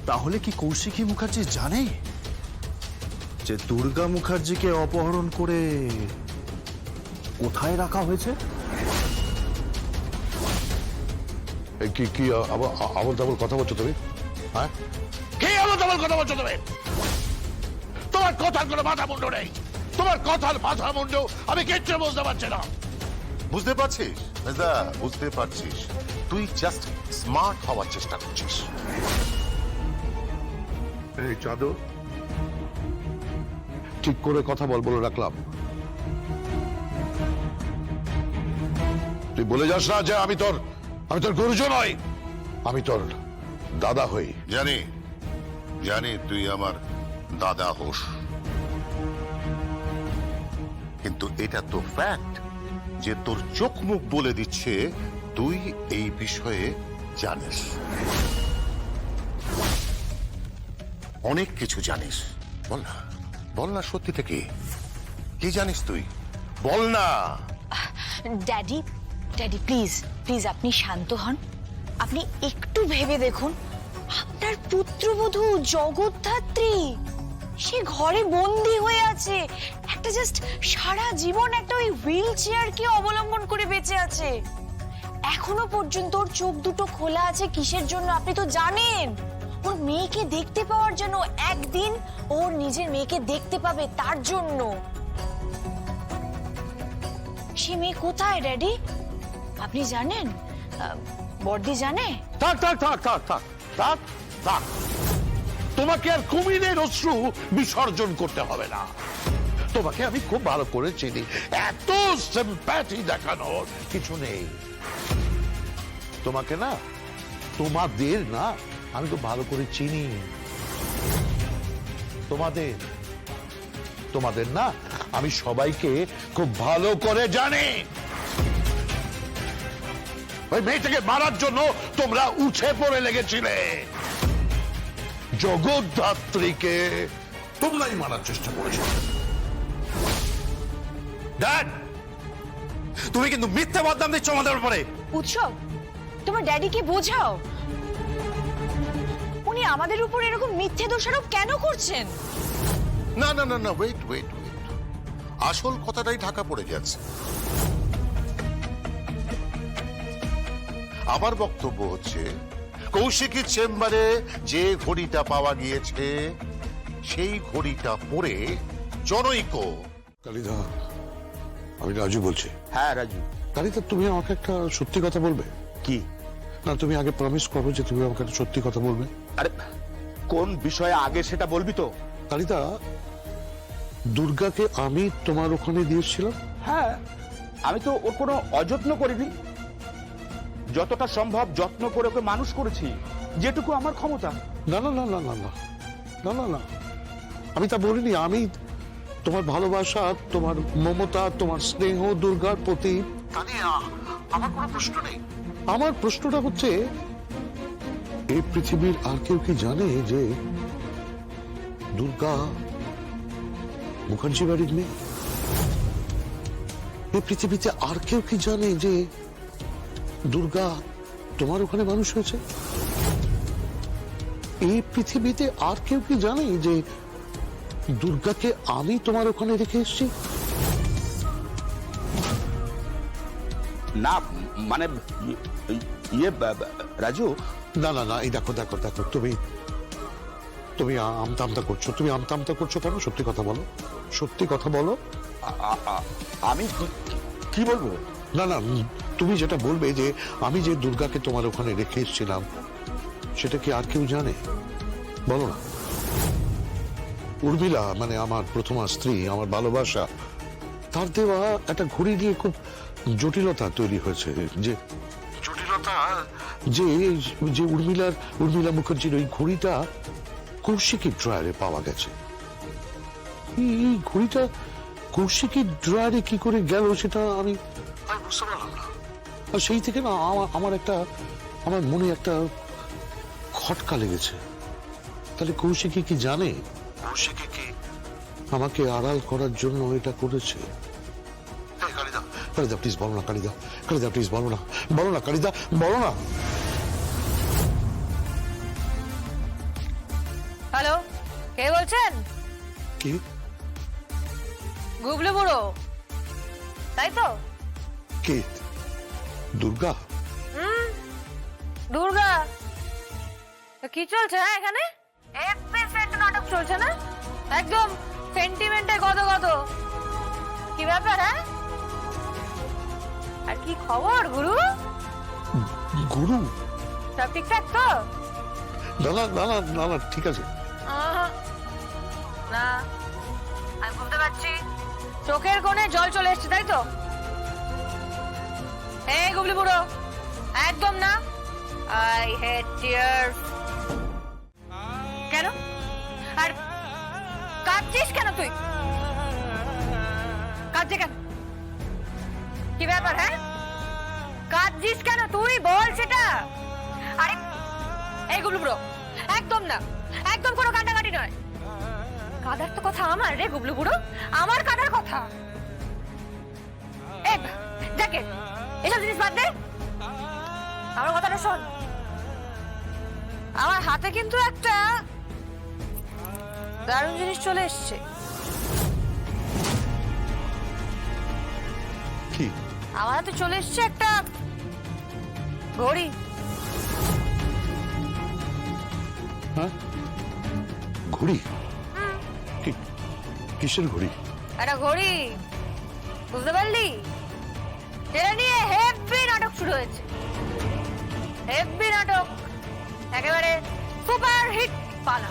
তাহলে কি কৌশিকী মুখার্জি জানে যে দুর্গা মুখার্জিকে অপহরণ করে কোথায় রাখা হয়েছে? কি কি আবল তাবল কথা বলছো তুমি? হ্যাঁ, কি আবল তাবল কথা বলছো তুমি? তোমার কথার কোনো মাথা মুন্ড নেই। তোমার কথার মাথা মুন্ড আমি কিচ্ছু বুঝতে পারছি না। বুঝতে পারছিস মেজদা, বুঝতে পারছিস? তুই জাস্ট স্মার্ট হওয়ার চেষ্টা করছিস। এই চাঁদু, ঠিক করে কথা বলে রাখলাম। তুই বলে যাস না যে আমি তোর গুরুজন নই, আমি তোর দাদা হই। জানি জানি তুই আমার দাদা হোস, কিন্তু এটা তো ফ্যাক্ট যে তোর চোখ মুখ বলে দিচ্ছে তুই এই বিষয়ে জানিস, অনেক কিছু জানিস। বল না সত্যিটা কি? কি জানিস তুই? বল না। ড্যাডি, ড্যাডি প্লিজ প্লিজ আপনি শান্ত হন। আপনি একটু ভেবে দেখুন, আপনার পুত্রবধূ জগদ্ধাত্রী সে ঘরে বন্দি হয়ে আছে, একটা জাস্ট সারা জীবন একটা ওই হুইল চেয়ারকে অবলম্বন করে বেঁচে আছে। এখনো পর্যন্ত ওর চোখ দুটো খোলা আছে কিসের জন্য আপনি তো জানেন? ওর মেয়েকে দেখতে পাওয়ার জন্য। একদিন ওর নিজের মেয়েকে দেখতে পাবে তার জন্য। সে মেয়ে কোথায় ড্যাডি আপনি জানেন? বর্দি জানে? থাক থাক থাক থাক থাক থাক থাক, তোমাকে আর কুমিরের অশ্রু বিসর্জন করতে হবে না। তোমাকে আমি খুব ভালো করে চিনি, এত সিম্প্যাথি দেখানোর কিছু নেই। তোমাকে না, তোমাদের না আমি খুব ভালো করে চিনি। তোমাদের না আমি সবাইকে খুব ভালো করে জানি। ওই মেয়েটাকে মারার জন্য তোমরা উঠে পড়ে লেগেছিলে, জগদ্ধাত্রীকে তোমরাই মারার চেষ্টা করেছ। ড্যাড, তুমি কিন্তু মিথ্যা বদনাম দিচ্ছ আমাদের উপরে। উৎসব, তোমার ড্যাডিকে বোঝাও, উনি আমাদের উপর এরকম মিথ্যে দোষারোপ কেন করছেন? না না না না, ওয়েট ওয়েট ওয়েট, আসল কথাটাই ঢাকা পড়ে যাচ্ছে। আমার বক্তব্য হচ্ছে কৌশিকীর চেম্বারে যে ঘড়িটা পাওয়া গিয়েছে সেই ঘড়িটা পরে জনৈক। কালিদা, আমি রাজু বলছি। হ্যাঁ রাজু। কালিদা, তুমি আমাকে একটা সত্যি কথা বলবে? কি? না, তুমি আগে প্রমিস করো যে তুমি আমাকে একটা সত্যি কথা বলবে। আরে কোন বিষয়ে আগে সেটা বলবি তো? কালিদা, দুর্গাকে আমি তোমার ওখানে দিয়েছিলাম। হ্যাঁ, আমি তো ওর কোনো অযত্ন করিনি, যতটা সম্ভব যত্ন করে ওকে মানুষ করেছি, যেটুকু আমার ক্ষমতা। না না না না না না না না না, আমি তা বলিনি। আমি তোমার ভালোবাসা, তোমার মমতা, তোমার স্নেহ দুর্গার প্রতি আমার কোনো প্রশ্ন নেই। আমার প্রশ্নটা হচ্ছে, এই পৃথিবীর আর কেউ কি জানে যে দুর্গা মুখার্জি বাড়ির মেয়ে? এই পৃথিবীতে আর কেউ কি জানে যে দুর্গা তোমার ওখানে মানুষ হয়েছে? এই পৃথিবীতে আর কেউ কি জানে যে দুর্গাকে আমি তোমার ওখানে রেখে এসেছি? না মানে ইয়ে রাজু। না না না, এই দেখো দেখো দেখো, তুমি আমতা করছো। তুমি আমতা করছো কেন? সত্যি কথা বলো, সত্যি কথা বলো। আমি কি বলবো? না না, তুমি যেটা বলবে যে আমি যে দুর্গাকে তোমার ওখানে রেখে এসেছিলাম, সেটা কি আর কেউ জানে? বলো না। উর্মিলা, মানে আমার প্রথমা স্ত্রী, আমার ভালোবাসা, তার দেওয়া একটা ঘড়ি নিয়ে খুব জটিলতা তৈরি হয়েছে। যে জটিলতা যে যে উর্মিলা মুখার্জির ওই ঘড়িটা কৌশিকীর ড্রয়ারে পাওয়া গেছে। এই ঘড়িটা কৌশিকীর ড্রয়ারে কি করে গেল সেটা আমি বুঝতে পারলাম না। আর সেই থেকে না আমার মনে একটা খটকা লেগেছে। তাহলে কৌশিকী কি জানে? কৌশিকী কি আমাকে আড়াল করার জন্য এটা করেছে? কালিদা প্লিজ বলো না। কালিদা প্লিজ বলো না, বলো না কালিদা, বলো না। কে বলছেন? কি? গুবলু বুড়ো, তাই তো? কে? দুর্গা? দুর্গা? তো কি চলছে হ্যাঁ এখানে? একটা নাটক চলছে না? একদম সেন্টিমেন্টে গদ গদ। কি ব্যাপার হ্যাঁ? আর কি খবর গুরু? গুরু? সব ঠিকঠাক তো? না না না না না না, ঠিক আছে। না, আমি বুঝতে পারছি চোখের কোণে জল চলে এসছে, তাই তো? এই গুবলি বুড়ো, একদম না। I hate tears. কেন? আর কাঁদছিস কেন তুই? কাঁদছে কেন? কি ব্যাপার হ্যাঁ? কাঁদছিস কেন তুই? বল সেটা। আরে এই গুবলি বুড়ো, একদম না, একদম কোনো কান্নাকাটি নয়। কাদার তো কথা আমার রে গুবলু বুড়ো, আমার কাদার কথা। যাকে এসব জিনিস বাদ দে, আমার কথাটা শোন। আমার হাতে কিন্তু একটা দারুণ জিনিস চলে এসছে। কি? আমার হাতে চলে এসছে একটা ঘড়ি। হ্যাঁ? ঘড়ি? কিসের ঘড়ি? একটা ঘড়ি, বুঝতে পারলি? এটা নিয়ে হেভি নাটক শুরু হয়েছে। হেভি নাটক, একেবারে সুপার হিট পালা।